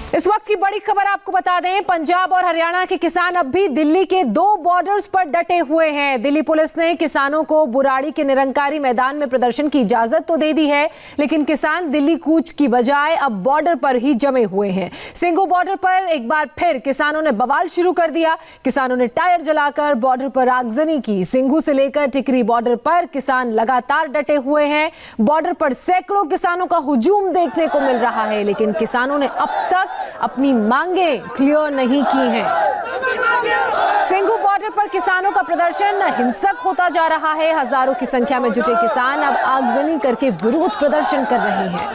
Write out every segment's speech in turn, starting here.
इस वक्त की बड़ी खबर आपको बता दें, पंजाब और हरियाणा के किसान अब भी दिल्ली के 2 बॉर्डर्स पर डटे हुए हैं। दिल्ली पुलिस ने किसानों को बुराड़ी के निरंकारी मैदान में प्रदर्शन की इजाजत तो दे दी है, लेकिन किसान दिल्ली कूच की बजाय अब बॉर्डर पर ही जमे हुए हैं। सिंघू बॉर्डर पर एक बार फिर किसानों ने बवाल शुरू कर दिया। किसानों ने टायर जलाकर बॉर्डर पर आगजनी की। सिंघू से लेकर टिकरी बॉर्डर पर किसान लगातार डटे हुए हैं। बॉर्डर पर सैकड़ों किसानों का हुजूम देखने को मिल रहा है, लेकिन किसानों ने अब तक अपनी मांगें क्लियर नहीं की हैं। सिंघू बॉर्डर पर किसानों का प्रदर्शन हिंसक होता जा रहा है। हजारों की संख्या में जुटे किसान अब आगजनी करके विरोध प्रदर्शन कर रहे हैं।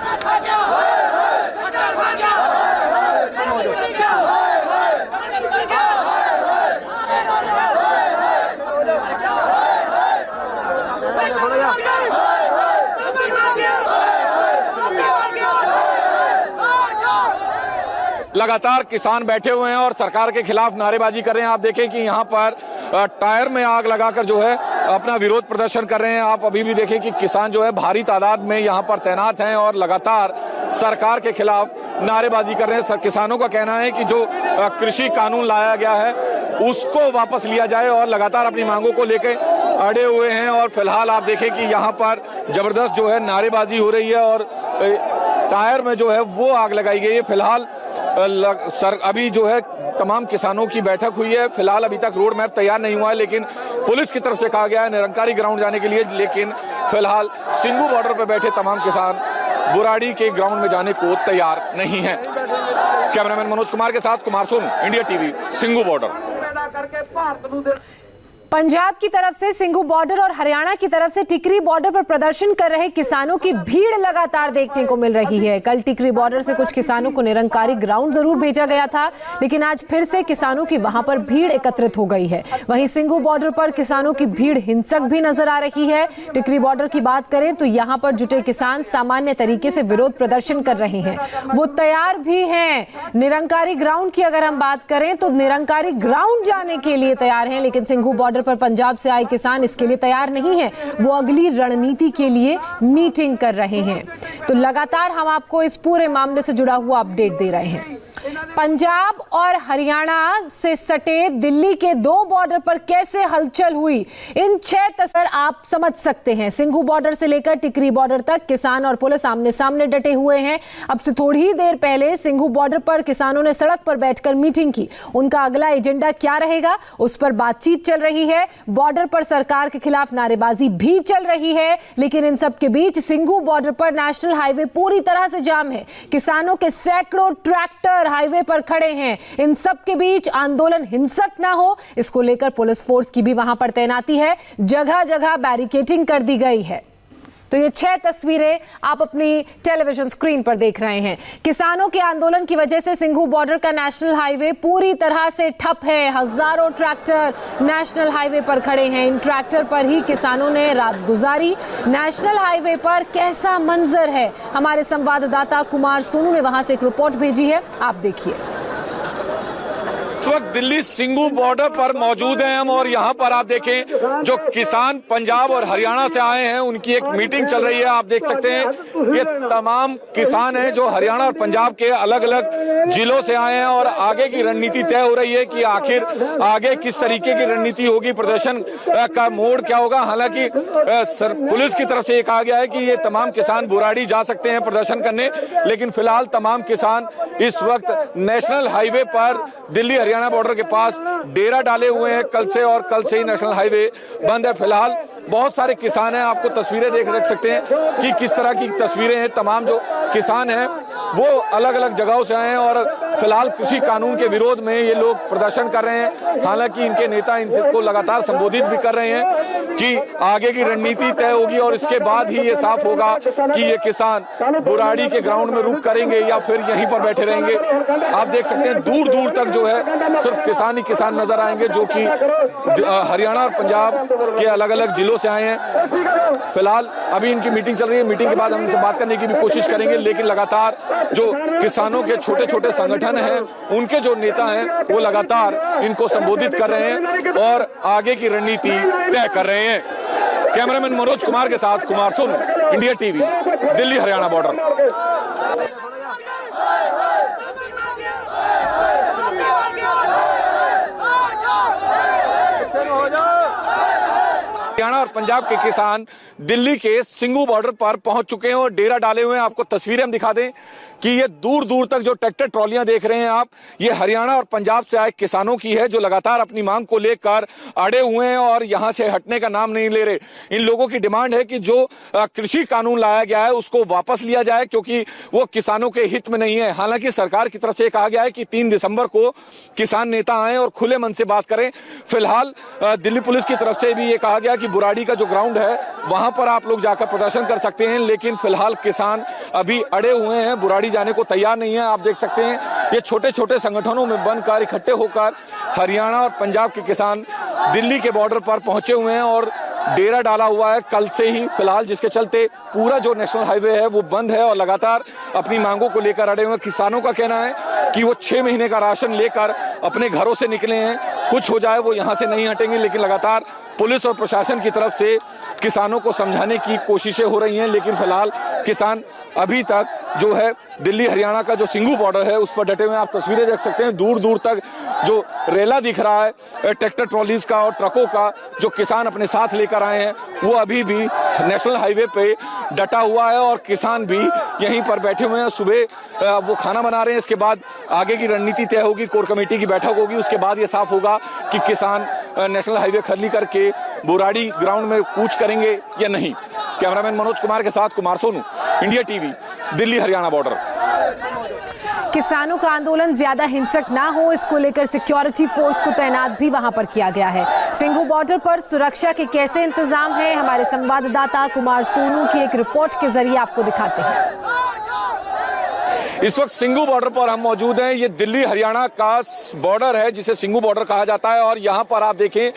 लगातार किसान बैठे हुए हैं और सरकार के खिलाफ नारेबाजी कर रहे हैं। आप देखें कि यहाँ पर टायर में आग लगाकर जो है अपना विरोध प्रदर्शन कर रहे हैं। आप अभी भी देखें कि किसान जो है भारी तादाद में यहाँ पर तैनात हैं और लगातार सरकार के खिलाफ नारेबाजी कर रहे हैं। किसानों का कहना है कि जो कृषि कानून लाया गया है उसको वापस लिया जाए और लगातार अपनी मांगों को लेकर अड़े हुए हैं। और फिलहाल आप देखें कि यहाँ पर जबरदस्त जो है नारेबाजी हो रही है और टायर में जो है वो आग लगाई गई है। फिलहाल अभी जो है तमाम किसानों की बैठक हुई है। फिलहाल अभी तक रोड मैप तैयार नहीं हुआ है, लेकिन पुलिस की तरफ से कहा गया है निरंकारी ग्राउंड जाने के लिए। लेकिन फिलहाल सिंघू बॉर्डर पर बैठे तमाम किसान बुराड़ी के ग्राउंड में जाने को तैयार नहीं है। कैमरामैन मनोज कुमार के साथ Kumar Sonu, India TV, Singhu border. Punjab की तरफ से सिंघू बॉर्डर और हरियाणा की तरफ से टिकरी बॉर्डर पर प्रदर्शन कर रहे किसानों की भीड़ लगातार देखने को मिल रही है। कल टिकरी बॉर्डर से कुछ किसानों को निरंकारी ग्राउंड जरूर भेजा गया था, लेकिन आज फिर से किसानों की वहां पर भीड़ एकत्रित हो गई है। वहीं सिंघू बॉर्डर पर किसानों की भीड़ हिंसक भी नजर आ रही है। टिकरी बॉर्डर की बात करें तो यहाँ पर जुटे किसान सामान्य तरीके से विरोध प्रदर्शन कर रहे हैं। वो तैयार भी हैं। निरंकारी ग्राउंड की अगर हम बात करें तो निरंकारी ग्राउंड जाने के लिए तैयार हैं, लेकिन सिंघू बॉर्डर पर पंजाब से आए किसान इसके लिए तैयार नहीं है। वो अगली रणनीति के लिए मीटिंग कर रहे हैं। तो लगातार हम आपको इस पूरे मामले से जुड़ा हुआ अपडेट दे रहे हैं। पंजाब और हरियाणा से सटे दिल्ली के 2 बॉर्डर पर कैसे हलचल हुई, इन 6 तस्वीर आप समझ सकते हैं। सिंघू बॉर्डर से लेकर टिकरी बॉर्डर तक किसान और पुलिस आमने सामने डटे हुए हैं। अब से थोड़ी ही देर पहले सिंघू बॉर्डर पर किसानों ने सड़क पर बैठकर मीटिंग की। उनका अगला एजेंडा क्या रहेगा, उस पर बातचीत चल रही है। बॉर्डर पर सरकार के खिलाफ नारेबाजी भी चल रही है, लेकिन इन सब के बीच सिंघू बॉर्डर पर नेशनल हाईवे पूरी तरह से जाम है। किसानों के सैकड़ों ट्रैक्टर हाईवे पर खड़े हैं। इन सब के बीच आंदोलन हिंसक ना हो, इसको लेकर पुलिस फोर्स की भी वहां पर तैनाती है। जगह जगह बैरिकेडिंग कर दी गई है। तो ये 6 तस्वीरें आप अपनी टेलीविजन स्क्रीन पर देख रहे हैं। किसानों के आंदोलन की वजह से सिंघू बॉर्डर का नेशनल हाईवे पूरी तरह से ठप है। हजारों ट्रैक्टर नेशनल हाईवे पर खड़े हैं। इन ट्रैक्टर पर ही किसानों ने रात गुजारी। नेशनल हाईवे पर कैसा मंजर है, हमारे संवाददाता कुमार सोनू ने वहां से एक रिपोर्ट भेजी है, आप देखिए। इस वक्त दिल्ली सिंघू बॉर्डर पर मौजूद हैं हम और यहाँ पर आप देखें जो किसान पंजाब और हरियाणा से आए हैं उनकी एक मीटिंग चल रही है। आप देख सकते हैं ये तमाम किसान हैं जो हरियाणा और पंजाब के अलग अलग जिलों से आए हैं और आगे की रणनीति तय हो रही है कि आखिर आगे किस तरीके की रणनीति होगी, प्रदर्शन का मोड़ क्या होगा। हालांकि पुलिस की तरफ से ये कहा गया है कि ये तमाम किसान बुराड़ी जा सकते हैं प्रदर्शन करने, लेकिन फिलहाल तमाम किसान इस वक्त नेशनल हाईवे पर दिल्ली हरियाणा बॉर्डर के पास डेरा डाले हुए हैं कल से, और कल से ही नेशनल हाईवे बंद है। फिलहाल बहुत सारे किसान हैं, आपको तस्वीरें देख सकते हैं कि किस तरह की तस्वीरें हैं। तमाम जो किसान हैं वो अलग अलग जगहों से आए हैं और फिलहाल कृषि कानून के विरोध में ये लोग प्रदर्शन कर रहे हैं। हालांकि इनके नेता इनको लगातार संबोधित भी कर रहे हैं कि आगे की रणनीति तय होगी और इसके बाद ही ये साफ होगा कि ये किसान बुराड़ी के ग्राउंड में रुक करेंगे या फिर यहीं पर बैठे रहेंगे। आप देख सकते हैं दूर दूर तक जो है सिर्फ किसान ही किसान नजर आएंगे जो कि हरियाणा और पंजाब के अलग अलग जिलों से आए हैं। फिलहाल अभी इनकी मीटिंग चल रही है। मीटिंग के बाद हम इनसे बात करने की भी कोशिश करेंगे, लेकिन लगातार जो किसानों के छोटे छोटे संगठन हैं उनके जो नेता हैं वो लगातार इनको संबोधित कर रहे हैं और आगे की रणनीति तय कर रहे हैं। कैमरामैन मनोज कुमार के साथ Kumar Sonu, India TV, Delhi Haryana border. Haryana और पंजाब के किसान दिल्ली के सिंगू बॉर्डर पर पहुंच चुके हैं और डेरा डाले हुए हैं। आपको तस्वीरें हम दिखा दें कि ये दूर दूर तक जो ट्रैक्टर ट्रॉलियां देख रहे हैं आप, ये हरियाणा और पंजाब से आए किसानों की है, जो लगातार अपनी मांग को लेकर अड़े हुए हैं और यहां से हटने का नाम नहीं ले रहे। इन लोगों की डिमांड है कि जो कृषि कानून लाया गया है उसको वापस लिया जाए, क्योंकि वो किसानों के हित में नहीं है। हालांकि सरकार की तरफ से कहा गया है कि 3 दिसंबर को किसान नेता आए और खुले मन से बात करें। फिलहाल दिल्ली पुलिस की तरफ से भी ये कहा गया कि बुराड़ी का जो ग्राउंड है वहां पर आप लोग जाकर प्रदर्शन कर सकते हैं, लेकिन फिलहाल किसान अभी अड़े हुए हैं, बुराड़ी जाने को तैयार नहीं है। आप देख सकते हैं ये छोटे छोटे संगठनों में बनकर इकट्ठे होकर हरियाणा और पंजाब के किसान दिल्ली के बॉर्डर पर पहुंचे हुए हैं और डेरा डाला हुआ है कल से ही फिलहाल, जिसके चलते पूरा जो नेशनल हाईवे है वो बंद है और लगातार अपनी मांगों को लेकर अड़े हुए हैं। किसानों का कहना है कि वो 6 महीने का राशन लेकर अपने घरों से निकले हैं, कुछ हो जाए वो यहाँ से नहीं हटेंगे, लेकिन लगातार पुलिस और प्रशासन की तरफ से किसानों को समझाने की कोशिशें हो रही हैं, लेकिन फिलहाल किसान अभी तक जो है दिल्ली हरियाणा का जो सिंगू बॉर्डर है उस पर डटे हुए हैं। आप तस्वीरें देख सकते हैं, दूर दूर तक जो रेला दिख रहा है ट्रैक्टर ट्रॉलीज का और ट्रकों का, जो किसान अपने साथ लेकर आए हैं वो अभी भी नेशनल हाईवे पे डटा हुआ है और किसान भी यहीं पर बैठे हुए हैं। सुबह वो खाना बना रहे हैं, इसके बाद आगे की रणनीति तय होगी, कोर कमेटी की बैठक होगी, उसके बाद ये साफ होगा कि किसान नेशनल हाईवे खाली करके बुराड़ी ग्राउंड में कूच करेंगे या नहीं। कैमरामैन मनोज कुमार के साथ Kumar Sonu, India TV, Delhi Haryana border. किसानों का आंदोलन ज्यादा हिंसक ना हो, इसको लेकर सिक्योरिटी फोर्स को तैनात भी वहां पर किया गया है। सिंगू बॉर्डर पर सुरक्षा के कैसे इंतजाम है, हमारे संवाददाता कुमार सोनू की एक रिपोर्ट के जरिए आपको दिखाते हैं। इस वक्त सिंगू बॉर्डर पर हम मौजूद हैं। ये दिल्ली हरियाणा का बॉर्डर है जिसे सिंगू बॉर्डर कहा जाता है और यहाँ पर आप देखें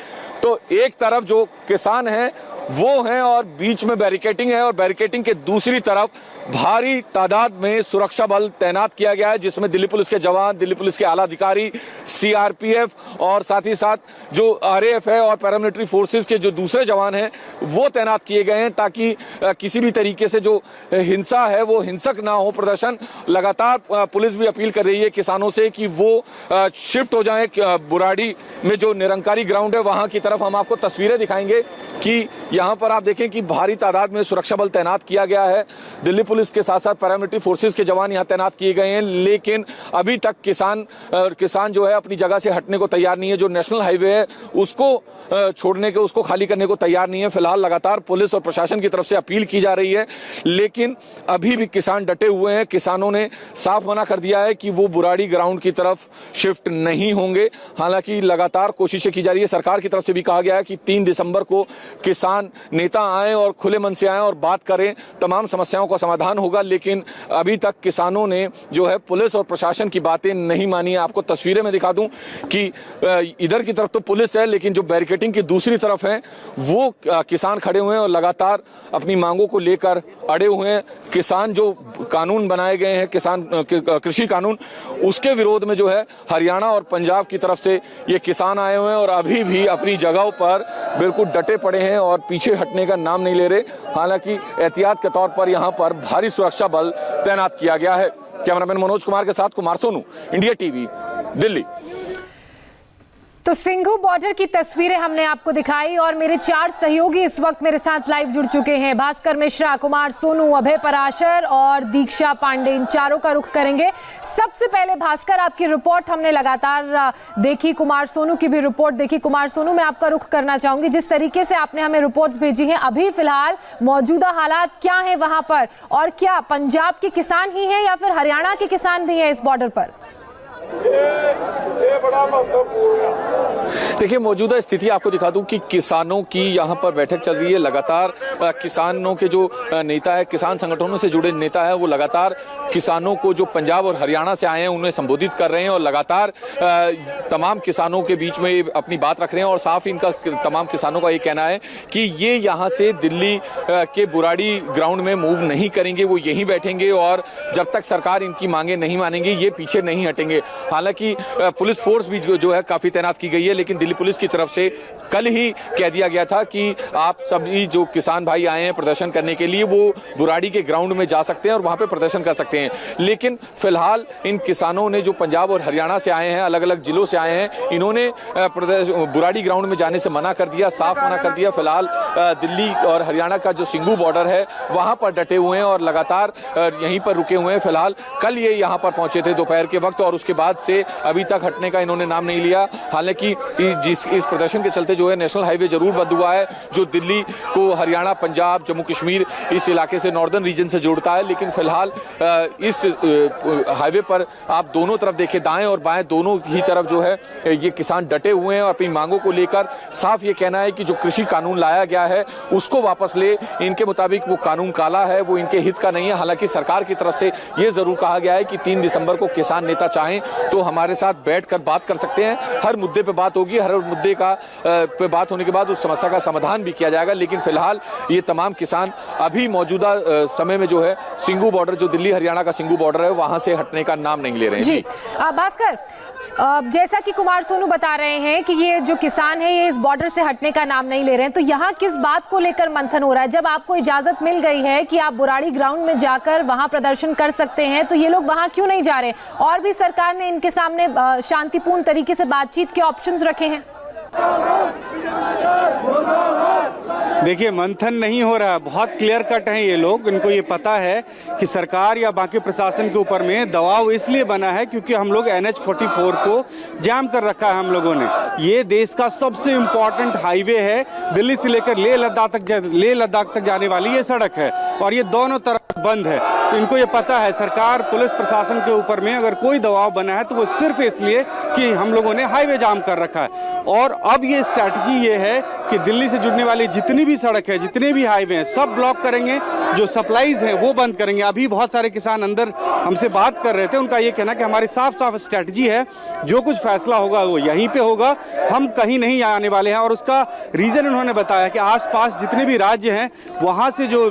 तो एक तरफ जो किसान हैं वो हैं और बीच में बैरिकेडिंग है और बैरिकेडिंग के दूसरी तरफ भारी तादाद में सुरक्षा बल तैनात किया गया है, जिसमें दिल्ली पुलिस के जवान, दिल्ली पुलिस के आला अधिकारी, सीआरपीएफ और साथ ही साथ जो आरएएफ है और पैरामिलिट्री फोर्सेस के जो दूसरे जवान हैं वो तैनात किए गए हैं, ताकि किसी भी तरीके से जो हिंसा है वो हिंसक ना हो। प्रदर्शन लगातार पुलिस भी अपील कर रही है किसानों से कि वो शिफ्ट हो जाएं बुराड़ी में जो निरंकारी ग्राउंड है वहां की तरफ। हम आपको तस्वीरें दिखाएंगे कि यहाँ पर आप देखें कि भारी तादाद में सुरक्षा बल तैनात किया गया है। दिल्ली पुलिस के साथ साथ पैरामिलिट्री फोर्सेस के जवान यहाँ तैनात किए गए हैं, लेकिन अभी तक किसान जो है अपनी जगह से हटने को तैयार नहीं है। जो नेशनल हाईवे है उसको छोड़ने के, उसको खाली करने को तैयार नहीं है। फिलहाल लगातार पुलिस और प्रशासन की तरफ से अपील की जा रही है, लेकिन अभी भी किसान डटे हुए हैं। किसानों ने साफ मना कर दिया है कि वो बुराड़ी ग्राउंड की तरफ शिफ्ट नहीं होंगे। हालांकि लगातार कोशिशें की जा रही है। सरकार की तरफ से भी कहा गया है कि 3 दिसंबर को किसान नेता आए और खुले मन से आए और बात करें, तमाम समस्याओं का समाधान होगा, लेकिन अभी तक किसानों ने जो है पुलिस और प्रशासन की बातें नहीं मानी है। आपको तस्वीरें में दिखा दूं कि इधर की तरफ तो पुलिस है, लेकिन जो बैरिकेडिंग की दूसरी तरफ है वो किसान खड़े हुए हैं और लगातार अपनी मांगों को लेकर अड़े हुए हैं। किसान जो कानून बनाए गए हैं, किसान कृषि कानून, उसके विरोध में जो है हरियाणा और पंजाब की तरफ से ये किसान आए हुए हैं और अभी भी अपनी जगहों पर बिल्कुल डटे पड़े हैं और पीछे हटने का नाम नहीं ले रहे। हालांकि एहतियात के तौर पर यहां पर भारी सुरक्षा बल तैनात किया गया है। कैमरामैन मनोज कुमार के साथ कुमार सोनू, इंडिया टीवी, दिल्ली। तो सिंगू बॉर्डर की तस्वीरें हमने आपको दिखाई और मेरे 4 सहयोगी इस वक्त मेरे साथ लाइव जुड़ चुके हैं। भास्कर मिश्रा, कुमार सोनू, अभय पराशर और दीक्षा पांडे, इन चारों का रुख करेंगे। सबसे पहले भास्कर, आपकी रिपोर्ट हमने लगातार देखी, कुमार सोनू की भी रिपोर्ट देखी। कुमार सोनू, मैं आपका रुख करना चाहूंगी, जिस तरीके से आपने हमें रिपोर्ट्स भेजी हैं, अभी फिलहाल मौजूदा हालात क्या है वहां पर, और क्या पंजाब के किसान ही हैं या फिर हरियाणा के किसान भी हैं इस बॉर्डर पर? देखिए, मौजूदा स्थिति आपको दिखा दूं कि किसानों की यहाँ पर बैठक चल रही है। लगातार किसानों के जो नेता है, किसान संगठनों से जुड़े नेता है, वो लगातार किसानों को जो पंजाब और हरियाणा से आए हैं उन्हें संबोधित कर रहे हैं और लगातार तमाम किसानों के बीच में अपनी बात रख रहे हैं। और साफ इनका तमाम किसानों का ये कहना है कि ये यहाँ से दिल्ली के बुराड़ी ग्राउंड में मूव नहीं करेंगे, वो यहीं बैठेंगे और जब तक सरकार इनकी मांगे नहीं मानेंगे ये पीछे नहीं हटेंगे। हालांकि पुलिस फोर्स भी जो है काफी तैनात की गई है, लेकिन दिल्ली पुलिस की तरफ से कल ही कह दिया गया था कि आप सभी जो किसान भाई आए हैं प्रदर्शन करने के लिए वो बुराड़ी के ग्राउंड में जा सकते हैं और वहां पे प्रदर्शन कर सकते हैं। लेकिन फिलहाल इन किसानों ने जो पंजाब और हरियाणा से आए हैं, अलग अलग जिलों से आए हैं, इन्होंने बुराड़ी ग्राउंड में जाने से मना कर दिया, साफ मना कर दिया। फिलहाल दिल्ली और हरियाणा का जो सिंघू बॉर्डर है वहां पर डटे हुए हैं और लगातार यहीं पर रुके हुए हैं। फिलहाल कल ये यहाँ पर पहुंचे थे दोपहर के वक्त और उसके बाद से अभी तक हटने का इन्होंने नाम नहीं लिया। हालांकि इस प्रदर्शन के चलते जो है नेशनल हाईवे जरूर बंद हुआ है जो दिल्ली को हरियाणा, पंजाब, जम्मू कश्मीर इस इलाके से नॉर्दर्न रीजन से जोड़ता है। लेकिन फिलहाल इस हाईवे पर आप दोनों तरफ देखें, दाएं और बाएं दोनों ही तरफ जो है ये किसान डटे हुए हैं और अपनी मांगों को लेकर साफ ये कहना है कि जो कृषि कानून लाया गया है उसको वापस ले। इनके मुताबिक वो कानून काला है, वो इनके हित का नहीं है। हालांकि सरकार की तरफ से ये जरूर कहा गया है कि 3 दिसंबर को किसान नेता चाहें तो हमारे साथ बैठकर बात कर सकते हैं, हर मुद्दे पे बात होगी, हर मुद्दे का पे बात होने के बाद उस समस्या का समाधान भी किया जाएगा। लेकिन फिलहाल ये तमाम किसान अभी मौजूदा समय में जो है सिंघू बॉर्डर, जो दिल्ली हरियाणा का सिंघू बॉर्डर है, वहां से हटने का नाम नहीं ले रहे हैं। जी भास्कर, जैसा कि कुमार सोनू बता रहे हैं कि ये जो किसान है ये इस बॉर्डर से हटने का नाम नहीं ले रहे हैं, तो यहाँ किस बात को लेकर मंथन हो रहा है? जब आपको इजाजत मिल गई है कि आप बुराड़ी ग्राउंड में जाकर वहां प्रदर्शन कर सकते हैं तो ये लोग वहां क्यों नहीं जा रहे? और भी सरकार ने इनके सामने शांतिपूर्ण तरीके से बातचीत के ऑप्शंस रखे हैं। देखिए, मंथन नहीं हो रहा, बहुत क्लियर कट हैं ये लोग। इनको ये पता है कि सरकार या बाकी प्रशासन के ऊपर में दबाव इसलिए बना है क्योंकि हम लोग NH-44 को जाम कर रखा है हम लोगों ने। ये देश का सबसे इम्पोर्टेंट हाईवे है, दिल्ली से लेकर लेह लद्दाख तक जाने वाली ये सड़क है और ये दोनों तरफ बंद है। तो इनको ये पता है, सरकार पुलिस प्रशासन के ऊपर में अगर कोई दबाव बना है तो वो सिर्फ इसलिए कि हम लोगों ने हाईवे जाम कर रखा है। और अब ये स्ट्रैटेजी ये है कि दिल्ली से जुड़ने वाली जितनी भी सड़क है, जितने भी हाईवे हैं, सब ब्लॉक करेंगे, जो सप्लाईज हैं वो बंद करेंगे। अभी बहुत सारे किसान अंदर हमसे बात कर रहे थे, उनका ये कहना कि हमारी साफ साफ स्ट्रैटेजी है, जो कुछ फैसला होगा वो यहीं पे होगा, हम कहीं नहीं आने वाले हैं। और उसका रीजन उन्होंने बताया कि आसपास जितने भी राज्य हैं वहां से जो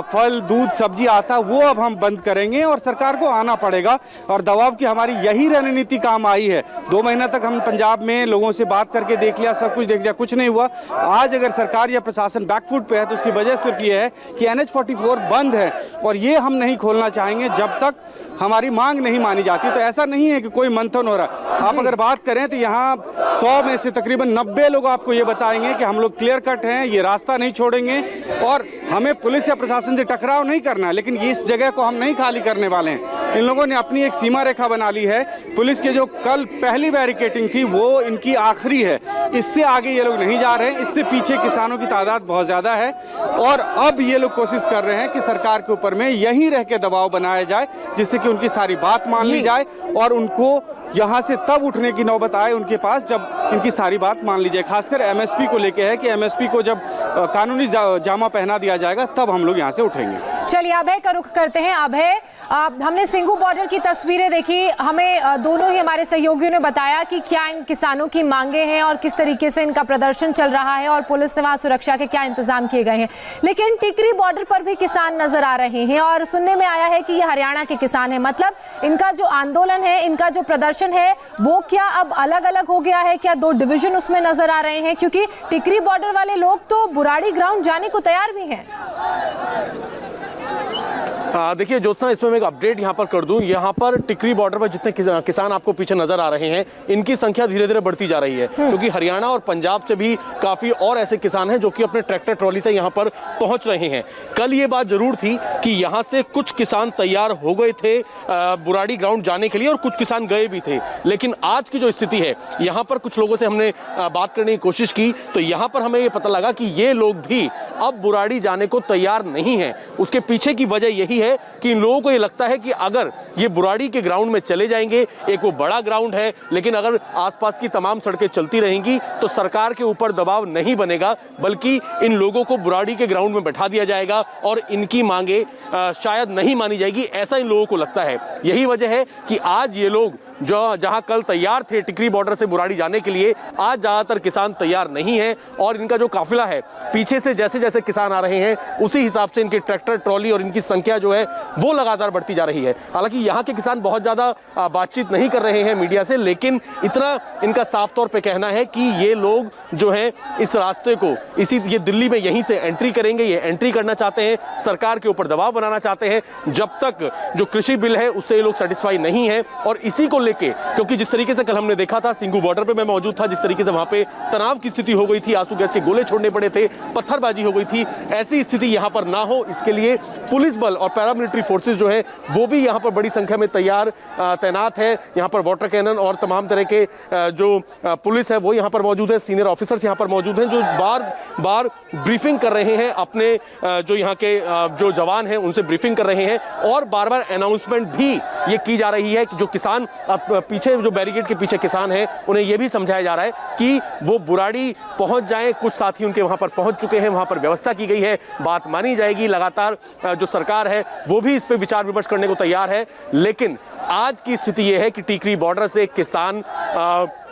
फल, दूध, सब्जी आता है वो अब हम बंद करेंगे और सरकार को आना पड़ेगा। और दबाव की हमारी यही रणनीति काम आई है। 2 महीना तक हम पंजाब में लोगों से बात करके देख लिया, सब कुछ देख लिया, कुछ नहीं हुआ। आज अगर सरकार या प्रशासन बैकफुट पे है तो उसकी वजह सिर्फ ये है कि NH-44 बंद है और ये हम नहीं खोलना चाहेंगे जब तक हमारी मांग नहीं मानी जाती। तो ऐसा नहीं है कि कोई मंथन हो रहा है। आप अगर बात करें तो यहाँ 100 में से तकरीबन 90 लोग आपको ये बताएंगे कि हम लोग क्लियर कट हैं, ये रास्ता नहीं छोड़ेंगे और हमें पुलिस या प्रशासन से टकराव नहीं करना है, लेकिन इस जगह को हम नहीं खाली करने वाले हैं। इन लोगों ने अपनी एक सीमा रेखा बना ली है। पुलिस के जो कल पहली बैरिकेडिंग थी वो इनकी आखिरी है, इससे आगे ये लोग नहीं जा रहे हैं। इससे पीछे किसानों की तादाद बहुत ज़्यादा है और अब ये लोग कोशिश कर रहे हैं कि सरकार के ऊपर में यहीं रह के दबाव बनाया जाए जिससे कि उनकी सारी बात मान ली जाए और उनको यहाँ से तब उठने की नौबत आए उनके पास जब इनकी सारी बात मान ली जाए। खासकर MSP को लेके है कि MSP को जब कानूनी जामा पहना दिया जाएगा तब हम लोग यहाँ से उठेंगे। चलिए अभय का रुख करते हैं। अभय, हमने सिंघू बॉर्डर की तस्वीरें देखी, हमें दोनों ही हमारे सहयोगियों ने बताया कि क्या इन किसानों की मांगे हैं और किस तरीके से इनका प्रदर्शन चल रहा है और पुलिस ने वहां सुरक्षा के क्या इंतजाम किए गए हैं। लेकिन टिकरी बॉर्डर पर भी किसान नजर आ रहे हैं और सुनने में आया है कि ये हरियाणा के किसान हैं। मतलब इनका जो आंदोलन है, इनका जो प्रदर्शन है वो क्या अब अलग अलग हो गया है? क्या 2 डिविजन उसमें नजर आ रहे हैं? क्योंकि टिकरी बॉर्डर वाले लोग तो बुराड़ी ग्राउंड जाने को तैयार भी हैं। देखिए ज्योत्सना, इसमें मैं एक अपडेट यहाँ पर कर दूं। यहाँ पर टिकरी बॉर्डर पर जितने किसान आपको पीछे नजर आ रहे हैं, इनकी संख्या धीरे धीरे बढ़ती जा रही है क्योंकि हरियाणा और पंजाब से भी काफी और ऐसे किसान हैं जो कि अपने ट्रैक्टर ट्रॉली से यहाँ पर पहुंच रहे हैं। कल ये बात जरूर थी कि यहाँ से कुछ किसान तैयार हो गए थे बुराड़ी ग्राउंड जाने के लिए और कुछ किसान गए भी थे। लेकिन आज की जो स्थिति है, यहाँ पर कुछ लोगों से हमने बात करने की कोशिश की तो यहाँ पर हमें ये पता लगा कि ये लोग भी अब बुराड़ी जाने को तैयार नहीं है। उसके पीछे की वजह यही है कि इन लोगों को ये लगता है कि अगर ये बुराड़ी के ग्राउंड में चले जाएंगे, एक वो बड़ा ग्राउंड है, लेकिन अगर आसपास की तमाम सड़कें चलती रहेंगी तो सरकार के ऊपर दबाव नहीं बनेगा, बल्कि इन लोगों को बुराड़ी के ग्राउंड में बैठा दिया जाएगा और इनकी मांगे शायद नहीं मानी जाएगी, ऐसा इन लोगों को लगता है। यही वजह है कि आज ये लोग जो जहां कल तैयार थे टिकरी बॉर्डर से बुराड़ी जाने के लिए, आज ज्यादातर किसान तैयार नहीं है और इनका जो काफिला है, पीछे से जैसे जैसे किसान आ रहे हैं उसी हिसाब से इनके ट्रैक्टर ट्रॉली और इनकी संख्या जो है वो लगातार बढ़ती जा रही है। हालांकि यहाँ के किसान बहुत ज्यादा बातचीत नहीं कर रहे हैं मीडिया से, लेकिन इतना इनका साफ तौर पर कहना है कि ये लोग जो है इस रास्ते को ये दिल्ली में यहीं से एंट्री करेंगे, ये एंट्री करना चाहते हैं, सरकार के ऊपर दबाव बनाना चाहते हैं। जब तक जो कृषि बिल है उससे ये लोग सेटिस्फाई नहीं है और इसी को लेके, क्योंकि जिस तरीके से कल हमने देखा था, सिंघू बॉर्डर पे मैं मौजूद था, जिस तरीके से वहां पे तनाव की स्थिति हो गई थी, आंसू गैस के गोले छोड़ने पड़े थे, पत्थरबाजी हो गई थी, ऐसी स्थिति यहां पर ना हो इसके लिए पुलिस बल और पैरामिलिट्री फोर्सेस जो है वो भी यहां पर बड़ी संख्या में तैनात है। यहां पर वाटर कैनन और तमाम तरह के जो पुलिस है वो यहां पर मौजूद है, सीनियर ऑफिसर्स यहां पर मौजूद हैं जो बार बार ब्रीफिंग कर रहे हैं, अपने जो यहां के जो जवान हैं उनसे ब्रीफिंग कर रहे हैं और बार बार अनाउंसमेंट भी ये की जा रही है कि जो किसान पीछे जो बैरिकेड के पीछे किसान हैं उन्हें यह भी समझाया जा रहा है कि वो बुराड़ी पहुंच जाएं। कुछ साथी उनके वहां पर पहुंच चुके हैं, वहां पर व्यवस्था की गई है, बात मानी जाएगी। लगातार जो सरकार है वो भी इस पे विचार विमर्श करने को तैयार है, लेकिन आज की स्थिति यह है कि टीकरी बॉर्डर से किसान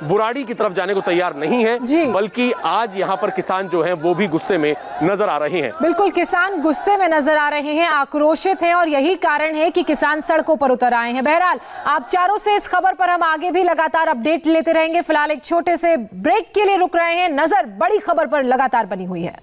बुराड़ी की तरफ जाने को तैयार नहीं है, बल्कि आज यहां पर किसान जो हैं वो भी गुस्से में नजर आ रहे हैं। बिल्कुल, किसान गुस्से में नजर आ रहे हैं, आक्रोशित हैं और यही कारण है कि किसान सड़कों पर उतर आए हैं। बहरहाल आप चारों से इस खबर पर हम आगे भी लगातार अपडेट लेते रहेंगे। फिलहाल एक छोटे से ब्रेक के लिए रुक रहे हैं, नजर बड़ी खबर पर लगातार बनी हुई है।